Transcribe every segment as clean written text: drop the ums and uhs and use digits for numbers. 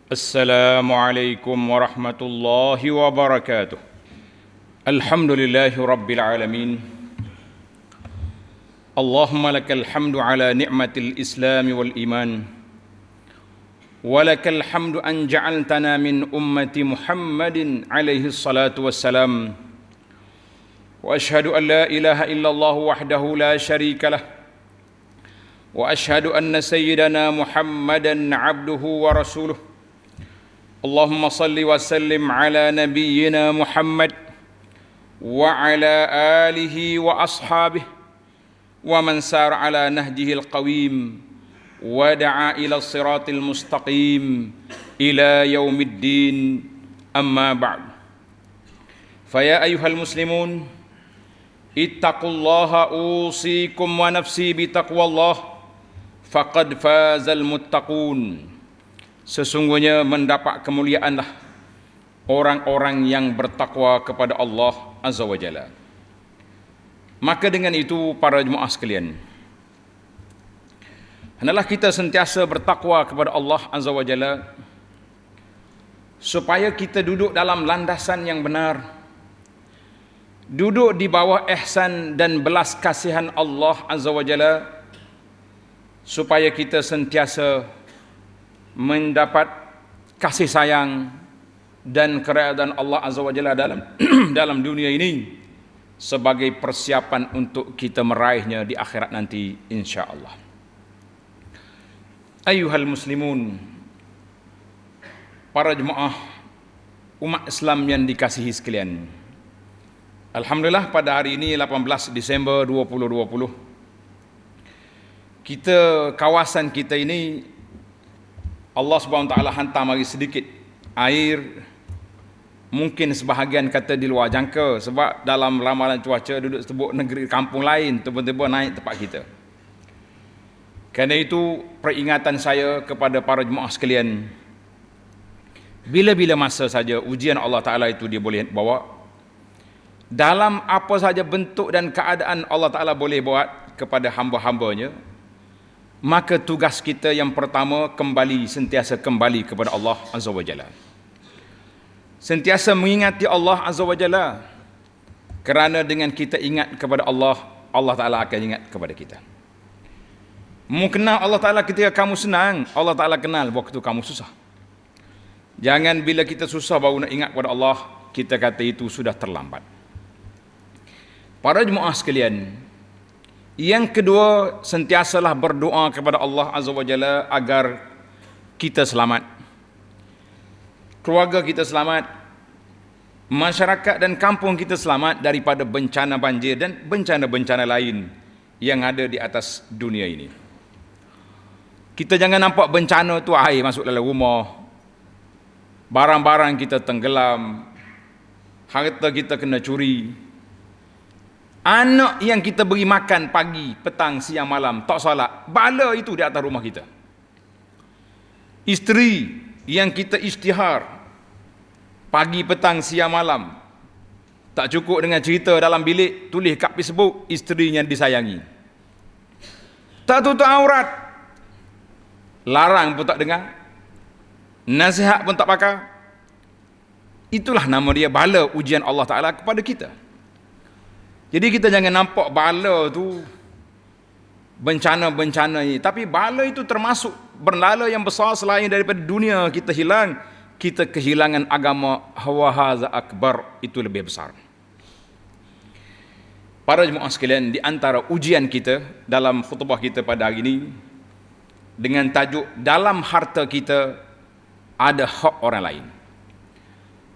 Assalamualaikum warahmatullahi wabarakatuh. Alhamdulillahi rabbil alamin. Allahumma lakal hamdu ala ni'matil islam wal iman. Walakal hamdu an ja'altana min ummati Muhammadin alaihi salatu wassalam. Wa ashhadu an la ilaha illallah wahdahu la sharika lah. Wa ashhadu anna sayyidana Muhammadan abduhu wa rasuluh. Allahumma salli wa sallim ala nabiyyina Muhammad wa ala alihi wa ashabihi wa man sara ala nahjihi al-qawim wa da'a ila siratil mustaqim ila yaumiddin, amma ba'd. Faya ayyuhal muslimun, ittaqullaha usikum wa nafsi bitaqwallah, faqad fazal muttaqun. Sesungguhnya mendapat kemuliaanlah orang-orang yang bertakwa kepada Allah Azza wa Jalla. Maka dengan itu para jemaah sekalian, hendaklah kita sentiasa bertakwa kepada Allah Azza wa Jalla supaya kita duduk dalam landasan yang benar, duduk di bawah ihsan dan belas kasihan Allah Azza wa Jalla, supaya kita sentiasa mendapat kasih sayang dan keredaan Allah Azza wa Jalla dalam dunia ini sebagai persiapan untuk kita meraihnya di akhirat nanti insya-Allah. Ayyuhal muslimun, para jemaah umat Islam yang dikasihi sekalian. Alhamdulillah pada hari ini 18 Disember 2020, kawasan kita ini Allah Subhanahu wa taala hantar mari sedikit air, mungkin sebahagian kata di luar jangka, sebab dalam ramalan cuaca duduk sebut negeri kampung lain tiba-tiba naik tempat kita. Kerana itu peringatan saya kepada para jemaah sekalian, bila-bila masa saja ujian Allah Taala itu dia boleh bawa, dalam apa saja bentuk dan keadaan Allah Taala boleh buat kepada hamba-hambanya, maka tugas kita yang pertama sentiasa kembali kepada Allah Azza wa Jalla. Sentiasa mengingati Allah Azza wa Jalla, kerana dengan kita ingat kepada Allah, Allah Ta'ala akan ingat kepada kita. Mu kenal Allah Ta'ala ketika kamu senang, Allah Ta'ala kenal waktu kamu susah. Jangan bila kita susah baru nak ingat kepada Allah, kita kata itu sudah terlambat. Para jemaah sekalian, yang kedua, sentiasalah berdoa kepada Allah Azza wa Jalla agar kita selamat, keluarga kita selamat, masyarakat dan kampung kita selamat daripada bencana banjir dan bencana-bencana lain yang ada di atas dunia ini. Kita jangan nampak bencana tu air masuk dalam rumah, barang-barang kita tenggelam, harta kita kena curi, anak yang kita beri makan pagi, petang, siang, malam tak salat, bala itu di atas rumah kita. Isteri yang kita isytihar pagi, petang, siang, malam, tak cukup dengan cerita dalam bilik, tulis kat Facebook isterinya disayangi. Tak tutup aurat, larang pun tak dengar, nasihat pun tak pakai. Itulah nama dia bala ujian Allah Ta'ala kepada kita. Jadi kita jangan nampak bala tu bencana-bencana ini, tapi bala itu termasuk bala yang besar selain daripada dunia kita hilang, kita kehilangan agama, hawa haza akbar, itu lebih besar. Para jemaah sekalian, di antara ujian kita dalam khutbah kita pada hari ini dengan tajuk dalam harta kita ada hak orang lain.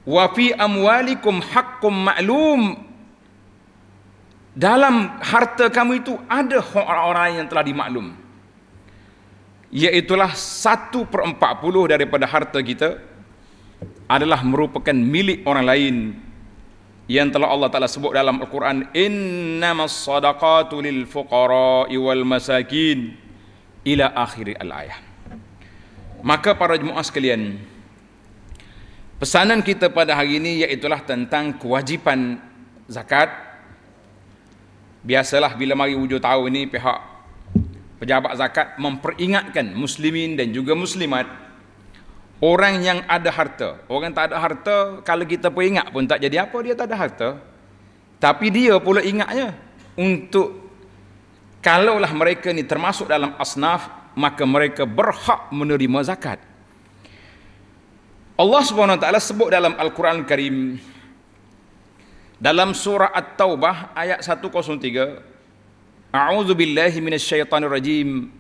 Wa fi amwalikum haqqum ma'lum, dalam harta kamu itu ada hak orang-orang yang telah dimaklum, iaitulah 1/40 daripada harta kita adalah merupakan milik orang lain, yang telah Allah Ta'ala sebut dalam Al-Quran, innamas sadaqatu lil fuqara'i wal masakin ila akhir al-ayah. Maka para jemaah sekalian, pesanan kita pada hari ini iaitulah tentang kewajipan zakat. Biasalah bila mari hujung tahun ini, pihak pejabat zakat memperingatkan muslimin dan juga muslimat Orang yang ada harta. Orang tak ada harta, kalau kita pun ingat pun tak jadi apa, dia tak ada harta. Tapi dia pula ingatnya untuk kalaulah mereka ni termasuk dalam asnaf, maka mereka berhak menerima zakat. Allah Subhanahu Wa Taala sebut dalam Al-Quran Al-Karim dalam surah At-Taubah ayat 103, A'udzu billahi minasyaitonir rajim.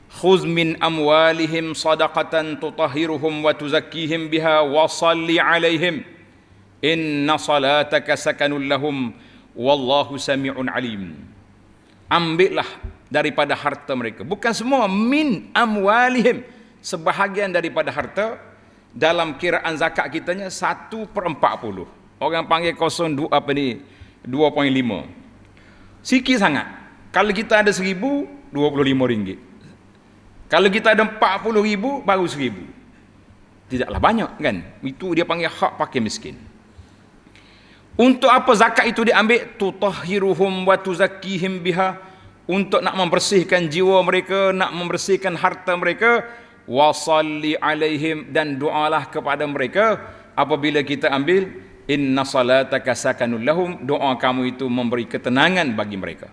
Khudz min amwalihim sadaqatan tutahhiruhum wa tuzakkihim biha wa shalli 'alaihim inna salataka sakanul lahum wallahu sami'un alim. Ambillah daripada harta mereka, bukan semua, min amwalihim, sebahagian daripada harta. Dalam kiraan zakat kitanya 1/40. Orang panggil 02 apa ni 2.5. Sikit sangat. Kalau kita ada 1,000, RM25. Kalau kita ada 40,000, baru 1,000. Tidaklah banyak kan? Itu dia panggil hak pakai miskin. Untuk apa zakat itu diambil? Tutahhiruhum wa tuzakkihim biha, untuk nak membersihkan jiwa mereka, nak membersihkan harta mereka. Wa salli alaihim, dan doalah kepada mereka. Apabila kita ambil, inna salataka sakanul lahum, doa kamu itu memberi ketenangan bagi mereka.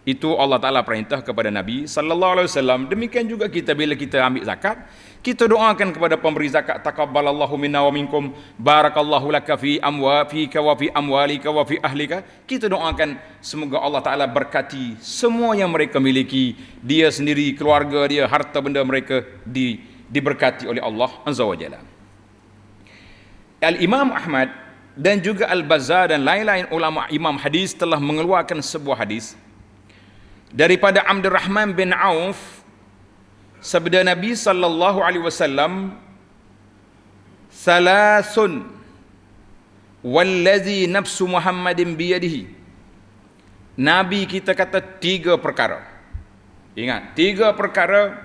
Itu Allah Ta'ala perintah kepada Nabi sallallahu alaihi wasallam. Demikian juga kita, bila kita ambil zakat, kita doakan kepada pemberi zakat, taqabbalallahu minna wa minkum, barakallahu laka fi amwafika wa fi amwalika wa fi ahlika. Kita doakan semoga Allah Ta'ala berkati semua yang mereka miliki, dia sendiri, keluarga dia, harta benda mereka diberkati oleh Allah Azza wa Jalla. Al-Imam Ahmad dan juga Al-Bazzar dan lain-lain ulama imam hadis telah mengeluarkan sebuah hadis daripada Abdurrahman bin Auf, sabda Nabi sallallahu alaihi wasallam, salasun wallazi nafsu Muhammadin biyadihi. Nabi kita kata 3 perkara. Ingat, 3 perkara.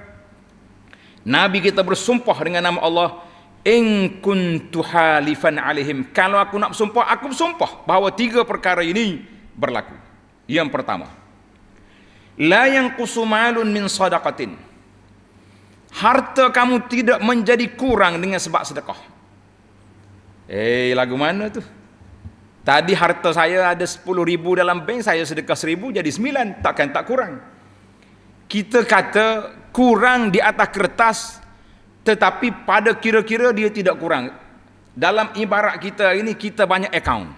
Nabi kita bersumpah dengan nama Allah, in kuntu halifan alaihim. Kalau aku nak bersumpah, aku bersumpah bahawa 3 perkara ini berlaku. Yang pertama, la yanqusu malun min sadaqatin. Harta kamu tidak menjadi kurang dengan sebab sedekah. Lagu mana tu? Tadi harta saya ada 10,000 dalam bank, saya sedekah 1,000 jadi 9, takkan tak kurang. Kita kata kurang di atas kertas, tetapi pada kira-kira dia tidak kurang. Dalam ibarat kita ini, kita banyak akaun.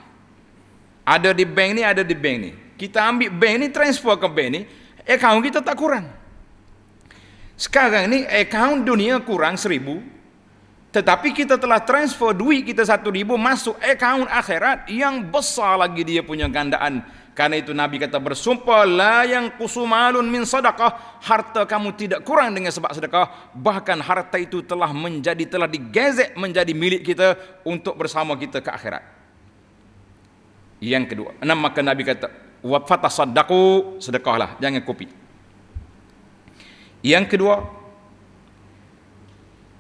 Ada di bank ni, ada di bank ni. Kita ambil bank ni, transfer ke bank ni, akaun kita tak kurang. Sekarang ni akaun dunia kurang 1,000, tetapi kita telah transfer duit kita 1,000 masuk akaun akhirat yang besar lagi dia punya gandaan. Karena itu Nabi kata bersumpah, la yanqusu malun min sadaqah, harta kamu tidak kurang dengan sebab sedekah, bahkan harta itu telah digezek menjadi milik kita untuk bersama kita ke akhirat. Yang kedua, maka Nabi kata wa fatasaddaqu, sedekahlah, jangan kopi. Yang kedua,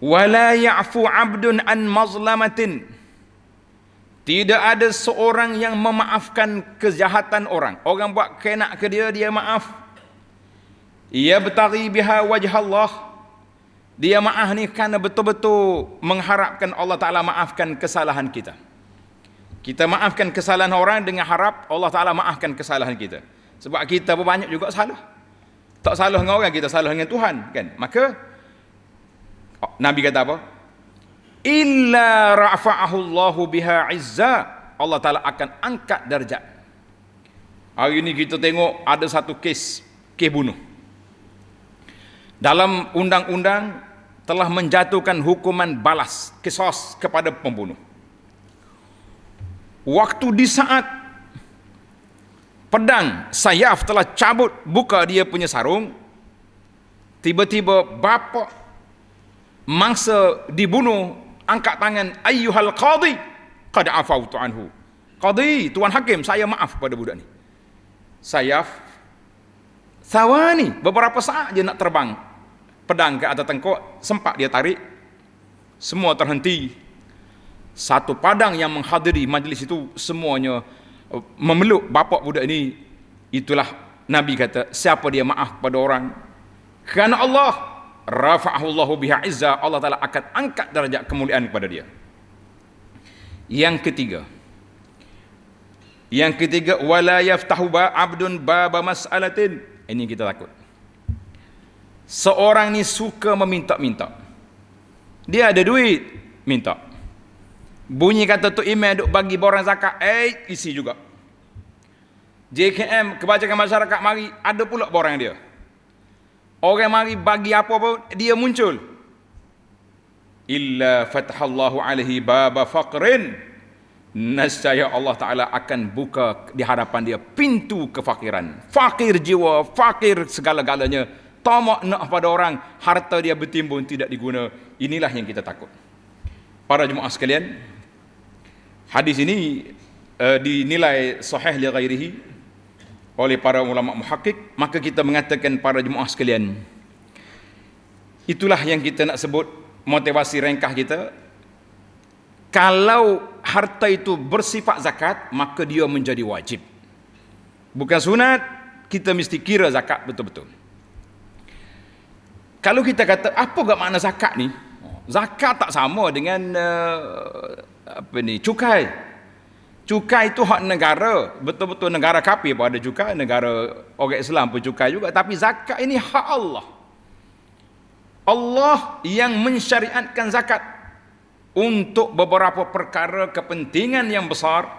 wala ya'fu 'abdun an mazlamatin, tidak ada seorang yang memaafkan kejahatan orang. Orang buat kenak ke dia, dia maaf. Ia bertari biha wajh Allah, dia maaf ni kerana betul-betul mengharapkan Allah Ta'ala maafkan kesalahan kita. Kita maafkan kesalahan orang dengan harap Allah Ta'ala maafkan kesalahan kita. Sebab kita pun banyak juga salah. Tak salah dengan orang, kita salah dengan Tuhan kan. Maka Nabi kata apa? Illa ra'fa'ahu Allahu biha 'izza, Allah Ta'ala akan angkat darjat. Hari ini kita tengok ada satu kes bunuh. Dalam undang-undang telah menjatuhkan hukuman balas, qisas kepada pembunuh. Waktu di saat pedang sayaf telah cabut buka dia punya sarung, tiba-tiba bapa mangsa dibunuh angkat tangan, ayyuhal qadi qad afautu anhu. Qadi, tuan hakim, saya maaf pada budak ni. Sayaf thawani, beberapa saat je nak terbang pedang ke atas tengkok, sempat dia tarik, semua terhenti. Satu padang yang menghadiri majlis itu semuanya memeluk bapa budak ini. Itulah Nabi kata, siapa dia maaf pada orang kerana Allah, rafa'ahu Allahu biha izza, Allah Taala akan angkat darjat kemuliaan kepada dia. Yang ketiga, wala yaftahu abdun baba mas'alatin. Ini kita takut. Seorang ni suka meminta-minta. Dia ada duit, minta. Bunyi kata tu email duk bagi borang zakat, isi juga. JKM, Kebajikan Masyarakat, mari ada pula borang dia. Orang mari bagi apa pun, dia muncul. Illa fatahallahu alaihi baba faqrin. Nescaya Allah Ta'ala akan buka di hadapan dia pintu kefakiran. Fakir jiwa, fakir segala-galanya. Tamak nak pada orang, harta dia bertimbun tidak diguna. Inilah yang kita takut. Para jemaah sekalian, hadis ini dinilai sahih li ghairihi oleh para ulama muhakkik. Maka kita mengatakan para jemaah sekalian, itulah yang kita nak sebut motivasi ringkah kita. Kalau harta itu bersifat zakat, maka dia menjadi wajib. Bukan sunat, kita mesti kira zakat betul-betul. Kalau kita kata, apa gak makna zakat ni? Zakat tak sama dengan cukai. Cukai itu hak negara, betul-betul negara kafir pun ada cukai, negara orang Islam pun cukai juga. Tapi zakat ini hak Allah. Allah yang mensyariatkan zakat untuk beberapa perkara kepentingan yang besar.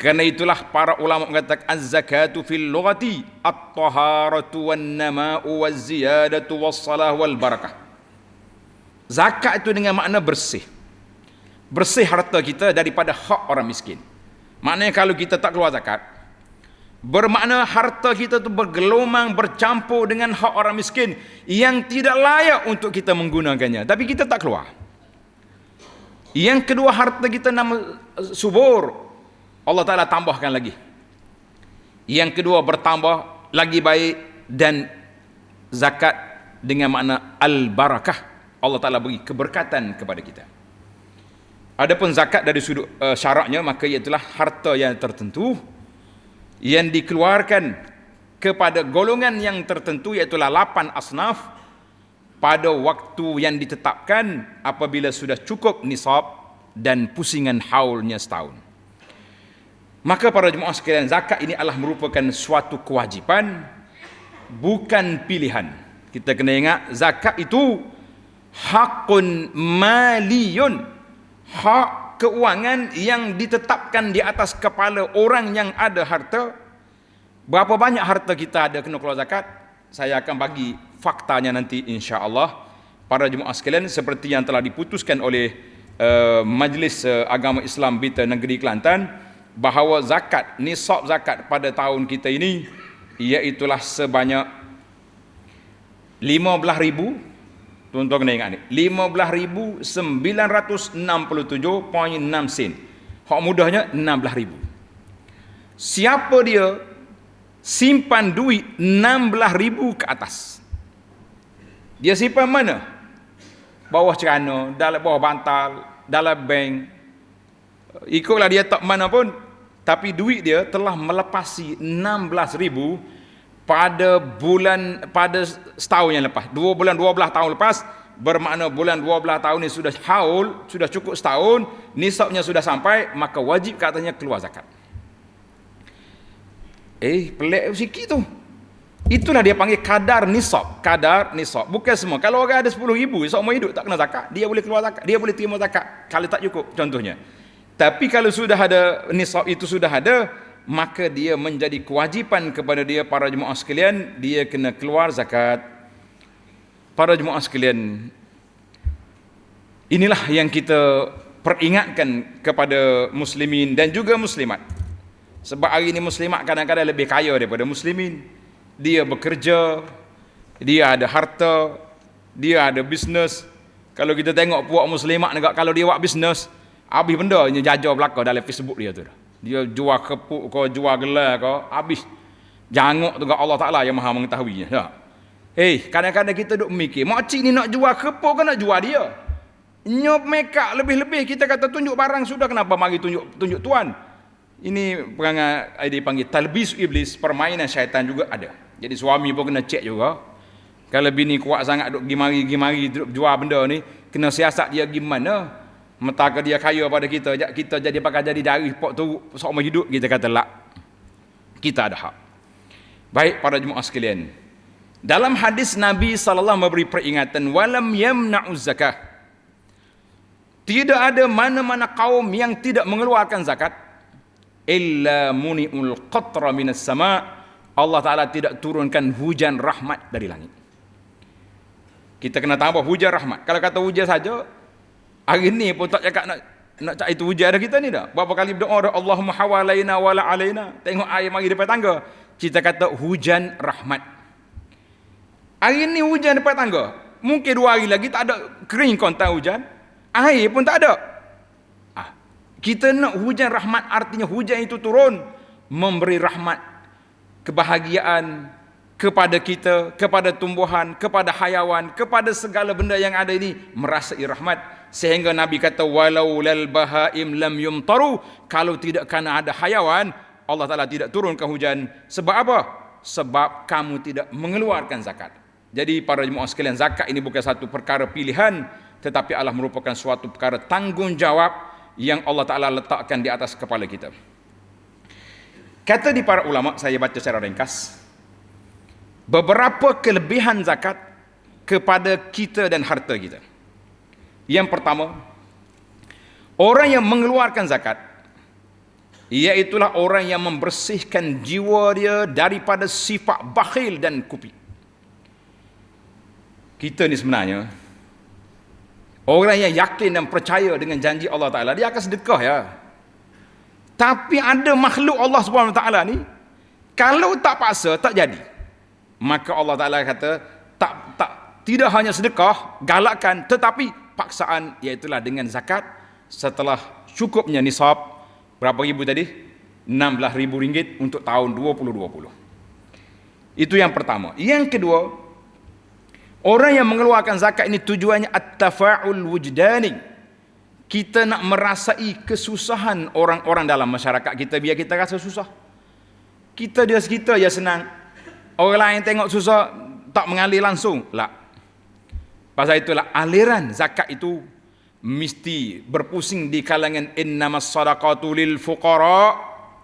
Kerana itulah para ulama mengatakan az-zakatu fil lughati at-taharatu wan-nama'u waz-ziyadatu was-salah wal barakah. Zakat itu dengan makna bersih. Bersih harta kita daripada hak orang miskin. Maknanya kalau kita tak keluar zakat, bermakna harta kita itu bergelumang, bercampur dengan hak orang miskin yang tidak layak untuk kita menggunakannya, tapi kita tak keluar. Yang kedua, harta kita nama subur, Allah Ta'ala tambahkan lagi. Yang kedua, bertambah lagi baik, dan zakat dengan makna al-barakah, Allah Ta'ala beri keberkatan kepada kita. Adapun zakat dari sudut syaraknya, maka ialah harta yang tertentu yang dikeluarkan kepada golongan yang tertentu, iaitu 8 asnaf pada waktu yang ditetapkan apabila sudah cukup nisab dan pusingan haulnya setahun. Maka para jemaah sekalian, zakat ini adalah merupakan suatu kewajipan, bukan pilihan. Kita kena ingat, zakat itu hakun maliyun, hak keuangan yang ditetapkan di atas kepala orang yang ada harta. Berapa banyak harta kita ada kena keluar zakat? Saya akan bagi faktanya nanti insya-Allah. Para jemaah sekalian, seperti yang telah diputuskan oleh Majlis Agama Islam Bita Negeri Kelantan, bahawa zakat, nisab zakat pada tahun kita ini iaitulah sebanyak 15,000. Tuan-tuan kena ingat ni, 15,967.6 sen. Hak mudahnya 16,000. Siapa dia simpan duit 16,000 ke atas, dia simpan mana? Bawah cerana, dalam bawah bantal, dalam bank, ikutlah dia tak mana pun, tapi duit dia telah melepasi 16,000 pada setahun yang lepas. 2 bulan 12 tahun lepas, bermakna bulan 12 tahun ni sudah haul, sudah cukup setahun, nisabnya sudah sampai, maka wajib katanya keluar zakat. Pelik sikit tu. Itulah dia panggil kadar nisab. Kadar nisab. Bukan semua. Kalau orang ada 10,000 seumur hidup tak kena zakat, dia boleh keluar zakat, dia boleh terima zakat kalau tak cukup, contohnya. Tapi kalau sudah ada nisab, itu sudah ada, maka dia menjadi kewajipan kepada dia, para jemaah sekalian, dia kena keluar zakat. Para jemaah sekalian, inilah yang kita peringatkan kepada muslimin dan juga muslimat. Sebab hari ini muslimat kadang-kadang lebih kaya daripada muslimin. Dia bekerja, dia ada harta, dia ada bisnes. Kalau kita tengok puak muslimat negak, kalau dia buat bisnes, habis benda dia jajar belakang dalam Facebook dia tu. Dia jual kepuk ke, jual gelar ke, habis. Janguk tu Allah Ta'ala yang maha mengetahuinya. Ya. Kadang-kadang kita duk mikir, makcik ni nak jual kepuk ke nak jual dia? Nyop make up lebih-lebih, kita kata tunjuk barang sudah, kenapa mari tunjuk tuan? Ini perangai dia panggil talbis iblis, permainan syaitan juga ada. Jadi suami pun kena cek juga. Kalau bini kuat sangat duk gimari duk jual benda ni, kena siasat dia gimana? Mentaka dia kaya pada kita jadi pakai jadi dari pok tu seumur hidup, kita kata lak. Kita ada hak. Baik para jemaah sekalian. Dalam hadis Nabi sallallahu memberi peringatan walam yamna'uz zakah. Tidak ada mana-mana kaum yang tidak mengeluarkan zakat illa muni'ul qatra minas sama'. Allah Taala tidak turunkan hujan rahmat dari langit. Kita kena tambah hujan rahmat. Kalau kata hujan saja, hari ni pun tak cakap nak cak itu hujan ada kita ni dah. Berapa kali berdoa dah Allahumma hawalaina wala alaina. Tengok air mari depan tangga. Kita kata hujan rahmat. Hari ni hujan depan tangga. Mungkin 2 hari lagi tak ada, kering kontan hujan. Air pun tak ada. Kita nak hujan rahmat, artinya hujan itu turun memberi rahmat, kebahagiaan kepada kita, kepada tumbuhan, kepada hayawan, kepada segala benda yang ada ini merasai rahmat. Sehingga Nabi kata walau lal bahaim lam yumtaru, kalau tidak kerana ada hayawan Allah Taala tidak turunkan hujan. Sebab apa? Sebab kamu tidak mengeluarkan zakat. Jadi para jemaah sekalian, zakat ini bukan satu perkara pilihan, tetapi adalah merupakan suatu perkara tanggungjawab yang Allah Taala letakkan di atas kepala kita. Kata di para ulama, saya baca secara ringkas, beberapa kelebihan zakat kepada kita dan harta kita. Yang pertama, orang yang mengeluarkan zakat, iaitulah orang yang membersihkan jiwa dia daripada sifat bakhil dan kupi. Kita ni sebenarnya orang yang yakin dan percaya dengan janji Allah Ta'ala, dia akan sedekah ya. Tapi ada makhluk Allah Subhanahu Wa Ta'ala ni, kalau tak paksa tak jadi. Maka Allah Ta'ala kata tidak hanya sedekah, galakkan, tetapi paksaan, iaitulah dengan zakat setelah cukupnya nisab. Berapa ribu tadi? RM16,000 untuk tahun 2020. Itu yang pertama. Yang kedua, orang yang mengeluarkan zakat ini tujuannya at-tafa'ul wujdani. Kita nak merasai kesusahan orang-orang dalam masyarakat kita, biar kita rasa susah. Kita ya senang. Orang lain tengok susah tak mengalir langsung. Tak. Pasal itulah aliran zakat itu mesti berpusing di kalangan innamas sadaqatu lil fuqara.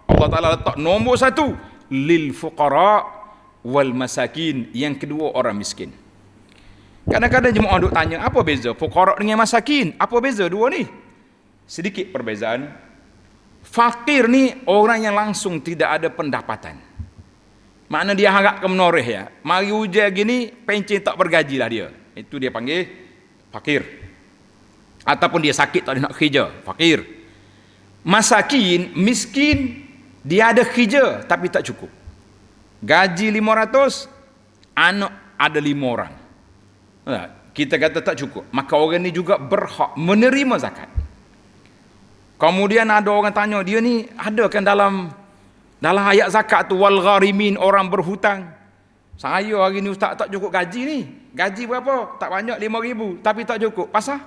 Allah Taala letak nombor 1 lil fuqara wal masakin. Yang kedua orang miskin. Kadang-kadang jemaah duk tanya, apa beza fuqara dengan masakin? Apa beza dua ni? Sedikit perbezaan. Fakir ni orang yang langsung tidak ada pendapatan. Makna dia harap ke menoreh ya. Mari hujan gini, pencen tak bergaji lah dia. Itu dia panggil fakir. Ataupun dia sakit tak ada nak kerja, fakir. Masakin, miskin, dia ada kerja tapi tak cukup. Gaji 500, anak ada 5 orang. Kita kata tak cukup. Maka orang ni juga berhak menerima zakat. Kemudian ada orang tanya, dia ni ada kan dalam ayat zakat tu wal gharimin, orang berhutang. Saya hari ni ustaz tak cukup gaji ni. Gaji berapa? Tak banyak, 5,000, tapi tak cukup. Pasal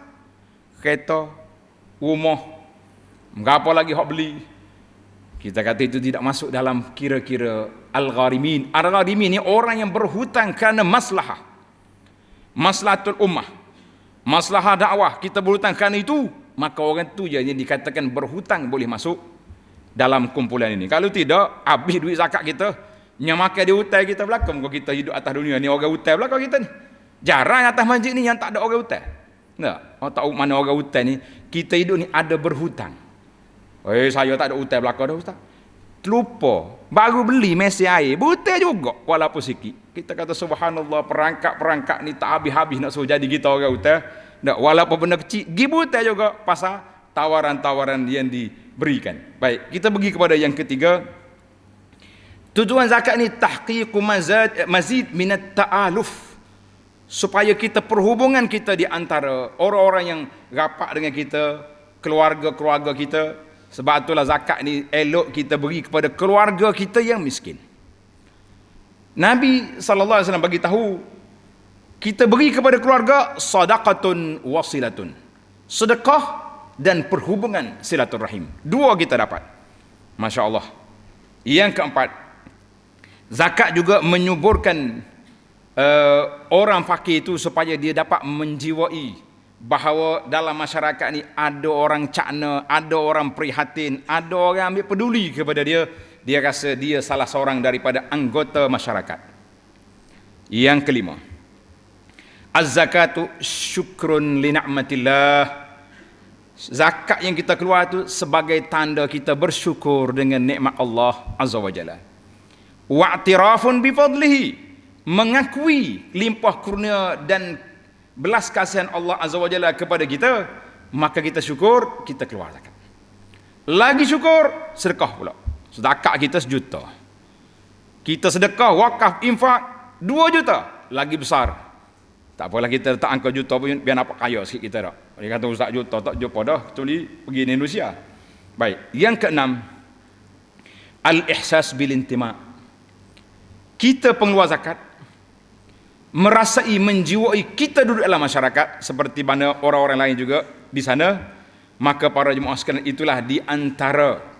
kereta, rumah, berapa lagi hak beli. Kita kata itu tidak masuk dalam kira-kira al-gharimin. Al-gharimin ni orang yang berhutang kerana maslahah. Maslahatul ummah. Maslahah dakwah, kita berhutang kerana itu, maka orang tu je yang dikatakan berhutang boleh masuk dalam kumpulan ini. Kalau tidak, habis duit zakat kita, yang makan dia hutang kita belakang. Kalau kita hidup atas dunia ni, orang hutang belakang kita ni. Jarang atas masjid ni yang tak ada orang hutang. Tak? Orang tahu mana orang hutang ni. Kita hidup ni ada berhutang. Saya tak ada hutang belakang dah ustaz. Terlupa. Baru beli mesin air, berhutang juga walaupun sikit. Kita kata subhanallah, perangkap-perangkap ni tak habis-habis nak suruh jadi kita orang hutang. Tak, walaupun benda kecil, pergi berhutang juga pasal tawaran-tawaran yang diberikan. Baik, kita pergi kepada yang ketiga. Tujuan zakat ni tahqiqu mazid minat ta'aluf, supaya kita perhubungan kita di antara orang-orang yang rapat dengan kita, keluarga-keluarga kita. Sebab itulah zakat ni elok kita beri kepada keluarga kita yang miskin. Nabi SAW bagi tahu, kita beri kepada keluarga sadaqatun wasilatun, sedekah dan perhubungan silaturahim. Dua kita dapat. Masya Allah. Yang keempat, zakat juga menyuburkan orang fakir itu supaya dia dapat menjiwai bahawa dalam masyarakat ni ada orang cakna, ada orang prihatin, ada orang ambil peduli kepada dia. Dia rasa dia salah seorang daripada anggota masyarakat. Yang kelima, az-zakatu syukrun li ni'matillah. Zakat yang kita keluar tu sebagai tanda kita bersyukur dengan nikmat Allah Azza wa Jalla. Wa'tirafun bi fadlihi, mengakui limpah kurnia dan belas kasihan Allah Azza wa Jalla kepada kita, maka kita syukur, kita keluar zakat. Lagi syukur, sedekah pula. Zakat kita 1 juta. Kita sedekah, wakaf, infak 2 juta, lagi besar. Tak apalah kita letak angka juta pun biar nampak kaya sikit kita dah. Dia kata ustaz juta tak jumpa dah, kecuali pergi di Indonesia. Baik, yang keenam, al-ihsas bil intima. Kita pengeluar zakat merasai, menjiwai kita duduk dalam masyarakat seperti mana orang-orang lain juga di sana. Maka para jemaah sekalian, itulah di antara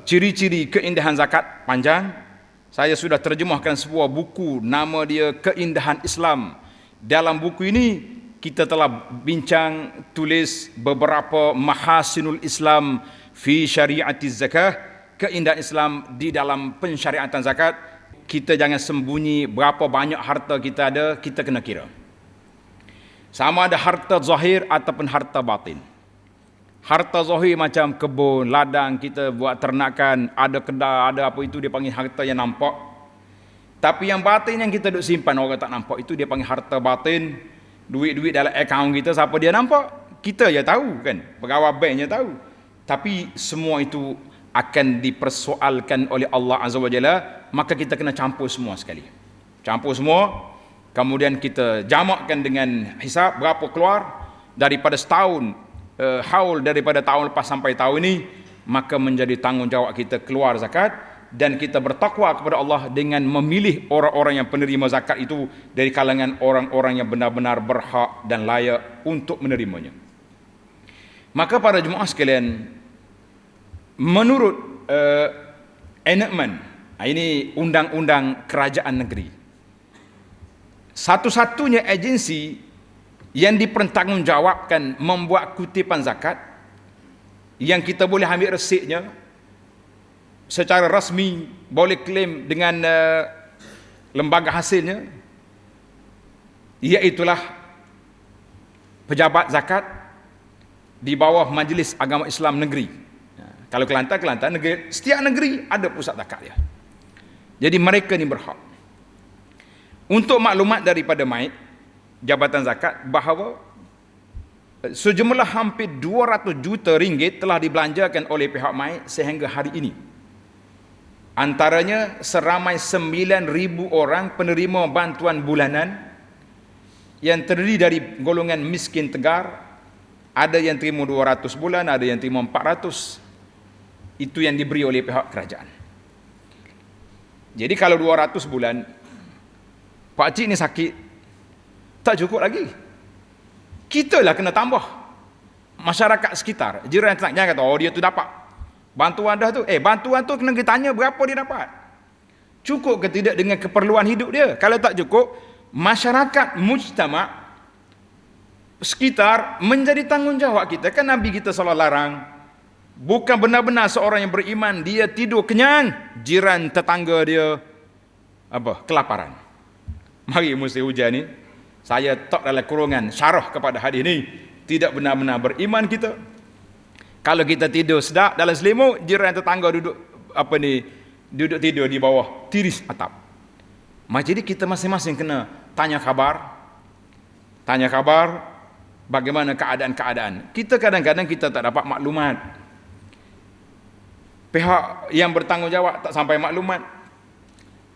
ciri-ciri keindahan zakat. Panjang, saya sudah terjemahkan sebuah buku, nama dia Keindahan Islam. Dalam buku ini kita telah bincang, tulis beberapa mahasinul Islam fi syariatiz zakah, keindahan Islam di dalam pensyariatan zakat. Kita jangan sembunyi berapa banyak harta kita ada, kita kena kira. Sama ada harta zahir ataupun harta batin. Harta zahir macam kebun, ladang, kita buat ternakan, ada kedai, ada apa, itu dia panggil harta yang nampak. Tapi yang batin yang kita duk simpan orang tak nampak, itu dia panggil harta batin. Duit-duit dalam akaun kita, siapa dia nampak? Kita je tahu kan, pegawai bank je tahu. Tapi semua itu akan dipersoalkan oleh Allah Azza wa Jalla, maka kita kena campur semua sekali. Campur semua, kemudian kita jamakkan dengan hisab berapa keluar daripada setahun, haul daripada tahun lepas sampai tahun ini, maka menjadi tanggungjawab kita keluar zakat. Dan kita bertakwa kepada Allah dengan memilih orang-orang yang penerima zakat itu dari kalangan orang-orang yang benar-benar berhak dan layak untuk menerimanya. Maka para jemaah sekalian, menurut enactment, ini undang-undang kerajaan negeri, satu-satunya agensi yang dipertanggungjawabkan membuat kutipan zakat yang kita boleh ambil resitnya secara rasmi, boleh klaim dengan lembaga hasilnya, iaitulah pejabat zakat di bawah Majlis Agama Islam Negeri. Kalau Kelantan negeri, setiap negeri ada pusat zakat dia. Jadi mereka ni berhak. Untuk maklumat daripada MAID, Jabatan Zakat, bahawa sejumlah hampir 200 juta ringgit telah dibelanjakan oleh pihak MAID sehingga hari ini. Antaranya seramai 9,000 orang penerima bantuan bulanan yang terdiri dari golongan miskin tegar. Ada yang terima 200 bulan, ada yang terima 400. Itu yang diberi oleh pihak kerajaan. Jadi kalau 200 bulan, pakcik ni sakit, tak cukup lagi. Kita lah kena tambah. Masyarakat sekitar, jiran jangan kata, oh dia tu dapat bantuan dah tu. Bantuan tu kena kita tanya berapa dia dapat. Cukup ke tidak dengan keperluan hidup dia? Kalau tak cukup, masyarakat mujtama' sekitar menjadi tanggungjawab kita. Kan Nabi kita SAW larang, bukan benar-benar seorang yang beriman dia tidur kenyang, jiran tetangga dia kelaparan. Mari musim hujan ni, saya tak dalam kurungan syarah kepada hadis ni, tidak benar-benar beriman kita. Kalau kita tidur sedap dalam selimut, jiran tetangga duduk tidur di bawah tiris atap. Jadi kita masing-masing kena tanya khabar bagaimana keadaan-keadaan. Kita kadang-kadang kita tak dapat maklumat. Pihak yang bertanggungjawab tak sampai maklumat.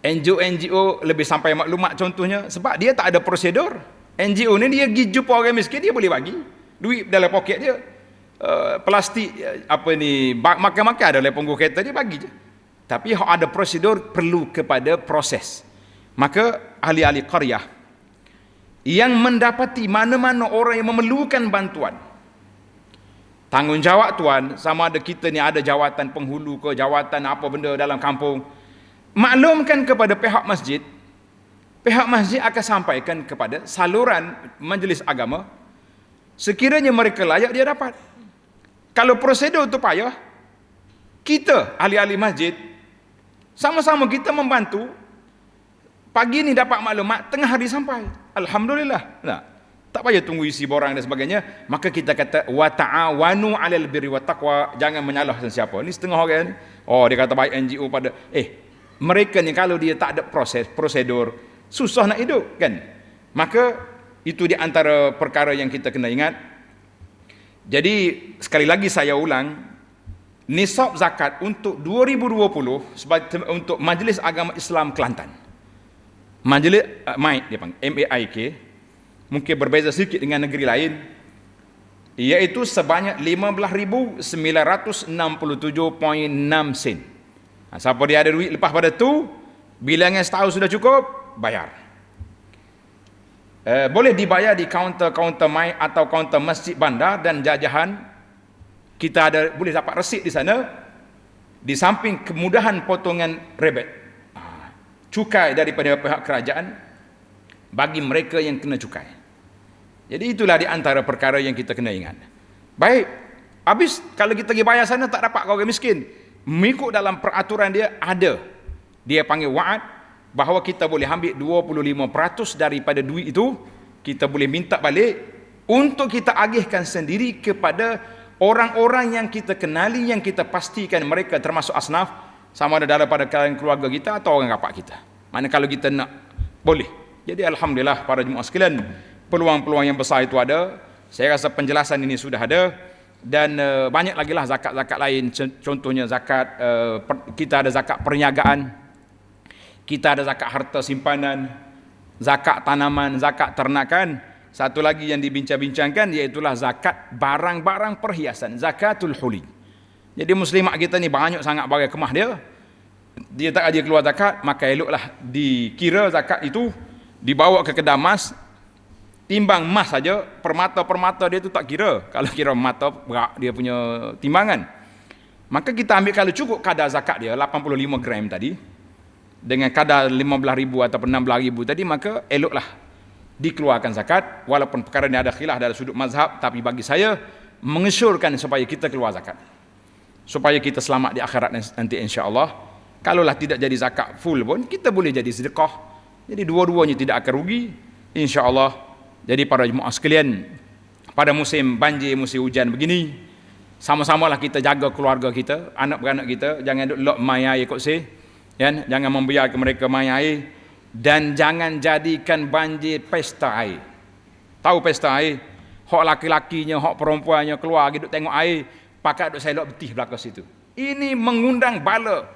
NGO lebih sampai maklumat contohnya, sebab dia tak ada prosedur. NGO ni dia pergi jumpa orang miskin, dia boleh bagi duit dalam poket dia. Plastik makan-makan ada dalam punggung kereta, dia bagi je. Tapi ada prosedur, perlu kepada proses. Maka ahli-ahli qaryah yang mendapati mana-mana orang yang memerlukan bantuan, tanggungjawab tuan, sama ada kita ni ada jawatan penghulu ke jawatan apa benda dalam kampung, maklumkan kepada pihak masjid pihak masjid akan sampaikan kepada saluran majlis agama, sekiranya mereka layak dia dapat. Kalau prosedur itu payah, kita ahli-ahli masjid sama-sama kita membantu. Pagi ni dapat maklumat, tengah hari sampai, alhamdulillah. Nah, tak payah tunggu isi borang dan sebagainya. Maka kita kata wa ta'awanu 'alal birri wat taqwa, jangan menyalahkan siapa. Ni setengah orang ni, dia kata baik NGO pada mereka ni kalau dia tak ada prosedur, susah nak hidup kan. Maka itu di antara perkara yang kita kena ingat. Jadi sekali lagi saya ulang, nisab zakat untuk 2020 untuk Majlis Agama Islam Kelantan, Majlis MAIK dia panggil, MAIK, mungkin berbeza sedikit dengan negeri lain, iaitu sebanyak 15,967.6 sen. Siapa dia ada duit lepas pada tu, bilangan setahun sudah cukup, bayar. Boleh dibayar di kaunter-kaunter MAIK atau kaunter masjid bandar dan jajahan. Kita boleh dapat resit di sana, di samping kemudahan potongan rebate, cukai daripada pihak kerajaan bagi mereka yang kena cukai. Jadi itulah di antara perkara yang kita kena ingat. Baik, habis kalau kita pergi bayar sana tak dapat kau orang miskin, mengikut dalam peraturan dia ada, dia panggil wa'ad, bahawa kita boleh ambil 25% daripada duit itu, kita boleh minta balik untuk kita agihkan sendiri kepada orang-orang yang kita kenali, yang kita pastikan mereka termasuk asnaf, sama ada daripada kalangan keluarga kita atau orang rapat kita. Mana kalau kita nak, boleh. Jadi alhamdulillah para jemaah sekalian, peluang-peluang yang besar itu ada. Saya rasa penjelasan ini sudah ada, dan banyak lagi lah zakat-zakat lain. Contohnya zakat, kita ada zakat perniagaan, kita ada zakat harta simpanan, zakat tanaman, zakat ternakan. Satu lagi yang dibincang-bincangkan iaitulah zakat barang-barang perhiasan, zakatul huli. Jadi muslimat kita ni banyak sangat barang kemah dia tak ada keluar zakat, maka eloklah dikira zakat itu, dibawa ke kedai emas, timbang emas saja, permata-permata dia tu tak kira. Kalau kira mata berat dia punya timbangan, maka kita ambil kalau cukup kadar zakat dia 85 gram tadi dengan kadar 15,000 atau 16,000 tadi, maka eloklah dikeluarkan zakat. Walaupun perkara ini ada khilaf dari sudut mazhab, tapi bagi saya mengesyorkan supaya kita keluar zakat, supaya kita selamat di akhirat nanti insya-Allah. Kalaulah tidak jadi zakat full pun, kita boleh jadi sedekah. Jadi dua-duanya tidak akan rugi insya-Allah. Jadi para jemaah sekalian, pada musim banjir, musim hujan begini, sama-samalah kita jaga keluarga kita, anak-beranak kita, jangan duk lok mai air kot seh, kan? Jangan membiarkan mereka mai air, dan jangan jadikan banjir pesta air. Tahu pesta air? Hak laki-lakinya, hak perempuannya keluar duk tengok air, pakat duk selok betih belakang situ. Ini mengundang bala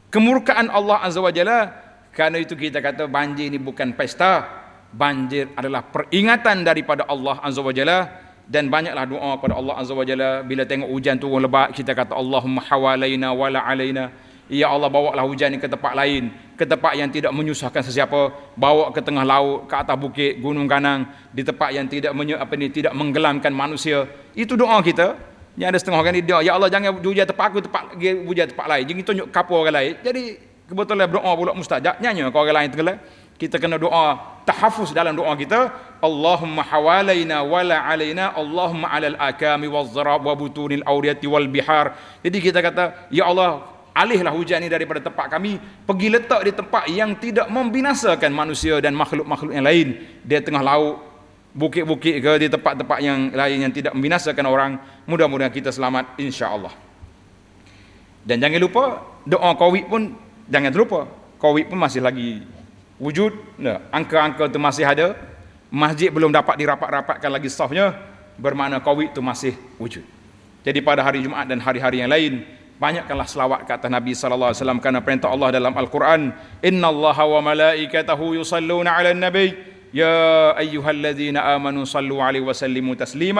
kemurkaan Allah Azza wa Jalla. Kerana itu kita kata banjir ini bukan pesta, banjir adalah peringatan daripada Allah Azza wa Jalla. Dan banyaklah doa kepada Allah Azza wa Jalla. Bila tengok hujan turun lebat, kita kata Allahumma hawalaina wala alaina. Ya Allah, bawalah hujan ini ke tempat lain, ke tempat yang tidak menyusahkan sesiapa. Bawa ke tengah laut, ke atas bukit, gunung ganang, di tempat yang tidak tidak menggelamkan manusia. Itu doa kita. Yang ada setengah orang ni dia, ya Allah jangan hujan tempat aku, hujan tempat lain. Jangan tunjuk kapur orang lain. Jadi kebetulan doa pula mustajab. Nyanyi kalau orang lain tenggelam, kita kena doa tahafuz dalam doa kita. Allahumma hawalaina wala alaina, Allahumma alal akami waz zarab wa butunil awriyati wal bihar. Jadi kita kata, ya Allah, alihlah hujan ini daripada tempat kami, pergi letak di tempat yang tidak membinasakan manusia dan makhluk-makhluk yang lain. Di tengah laut, bukit-bukit ke, di tempat-tempat yang lain yang tidak membinasakan orang. Mudah-mudahan kita selamat insya-Allah. Dan jangan lupa doa Covid pun jangan terlupa. Covid pun masih lagi wujud. Angka-angka itu masih ada. Masjid belum dapat dirapat-rapatkan lagi safnya, bermakna Covid itu masih wujud. Jadi pada hari Jumaat dan hari-hari yang lain, banyakkanlah selawat ke atas Nabi sallallahu alaihi wasallam, kerana perintah Allah dalam Al-Quran, innallaha wa malaikatahu yusalluna 'alan nabi ya ayyuhalladzina amanu sallu 'alaihi wa sallimu taslima.